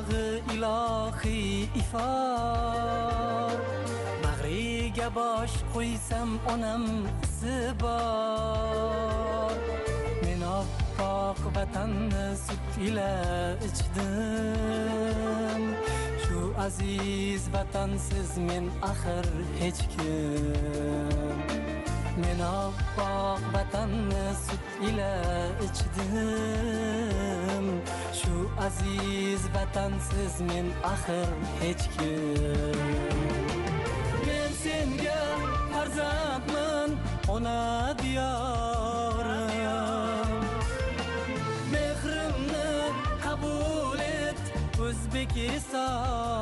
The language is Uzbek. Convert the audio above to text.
bog'i ilohiy ifor. Bag'riga bosh qo'ysam onam isi bor. Men oppoq vatanni sut ila ichdim. Shu aziz vatansiz men axir hech kim. Men oppoq vatanni sut ila ichdim. Shu aziz vatansiz men axir hech kim. Men senga farzandman, ona diyorim. Mehrimni qabul et O'zbekiston.